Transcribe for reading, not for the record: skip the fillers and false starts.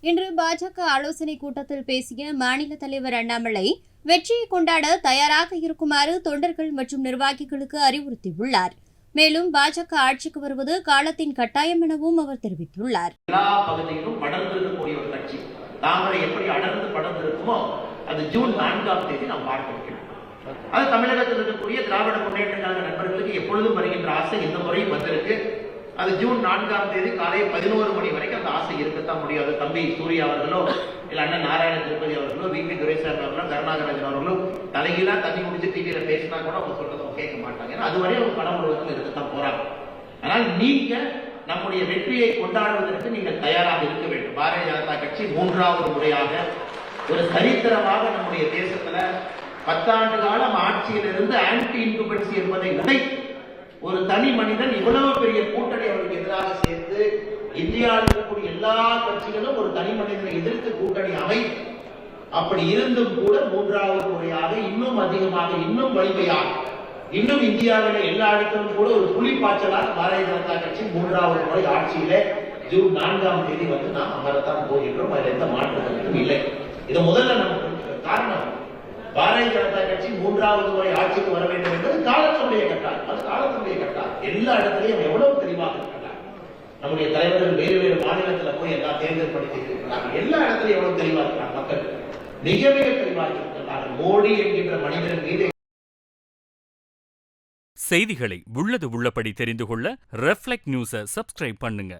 இன்று பாஜக ஆலோசனை கூட்டத்தில் பேசிய மாநில தலைவர் அண்ணாமலை வெற்றியை கொண்டாட தயாராக இருக்குமாறு தொண்டர்கள் மற்றும் நிர்வாகிகளுக்கு அறிவுறுத்தியுள்ளார். மேலும் பாஜக ஆட்சிக்கு வருவது காலத்தின் கட்டாயம் எனவும் அவர் தெரிவித்துள்ளார். எல்லா பகுதியிலும் படர்ந்திருக்கக்கூடிய ஒரு கட்சி தாமரை எப்படி அடர்ந்து படர்ந்திருக்குமோ அது ஜூன் 4ஆம் தேதி நாம் பார்க்கிறோம். அது தமிழகத்தில் இருக்கக்கூடிய திராவிட முன்னேற்ற கழக நண்பர்களுக்கு எப்பொழுதும் வருகின்ற ஆசை இந்த முறையும் வந்திருக்கு. அது ஜூன் 4ஆம் தேதி காலை 11 மணி வரைக்கும் அந்த ஆசை இருக்கத்தான் முடியாது. தம்பி சூர்யா அவர்களோ இல்ல அண்ணன் நாராயண திருப்பதி அவர்களோ வி.பி. துரைசாமி அவர்களோ கருணாகராஜன் அவர்களோ தலைகீழா தண்ணி குடிச்சு டிவியில பேசினா கூட அவங்க சொல்றதை கேட்க மாட்டாங்க. ஏன்னா அதுவரை அவங்க பணம் முழுவதும் இருக்கத்தான் போறாங்க. ஆனால் நீங்க நம்முடைய வெற்றியை கொண்டாடுவதற்கு நீங்கள் தயாராக இருக்க வேண்டும். பாரதிய ஜனதா கட்சி 3வது முறையாக ஒரு சரித்திரமாக நம்முடைய தேசத்துல 10 ஆண்டு காலம் ஆட்சியிலிருந்து ஆன்டி இன்குபென்சி என்பதை உடைத்து ஒரு தனி மனிதன் இவ்வளவு பெரிய கூட்டணி அவருக்கு எதிராக சேர்த்து இந்தியாவில் இருக்கக்கூடிய எல்லா கட்சிகளும் ஒரு தனி மனிதனை எதிர்த்து கூட்டணி அமைத்து அப்படி இருந்தும் கூட 3வது முறையாக இன்னும் அதிகமாக இன்னும் வலிமையாக இன்னும் இந்தியாவில எல்லா இடத்திலும் கூட ஒரு புலிப்பாய்ச்சலாக பாரதிய ஜனதா கட்சி 3வது முறை ஆட்சியிலே ஜூன் 4ஆம் தேதி வந்து நாம் அமரத்தான் போகின்றோம். அதில் எந்த மாற்றங்களும் இல்லை. இது முதல்ல நமக்கு காரணம் பாரதிய ஜனதா கட்சி 3வது முறை ஆட்சிக்கு வர வேண்டும் என்பது காலத்தினுடைய கட்டாயம். அது காலத்தினுடைய கட்டாயம். எல்லா இடத்திலையும் எவ்வளவு தெளிவாக இருக்கிறார். நம்முடைய தலைவர்கள் வேறு வேறு மாநிலத்தில் போய் எல்லா தேர்தல் படுத்தி இருக்கிறார்கள். எல்லா இடத்திலையும் எவ்வளவு தெளிவாக இருக்கிறார். மக்கள் மிக மிக தெளிவாக இருக்கிறார்கள். மோடி என்கின்ற மனிதன் மீது செய்திகளை உள்ளது உள்ளபடி தெரிந்து கொள்ள ரெஃப்ளெக்ட் நியூஸை சப்ஸ்கிரைப் பண்ணுங்க.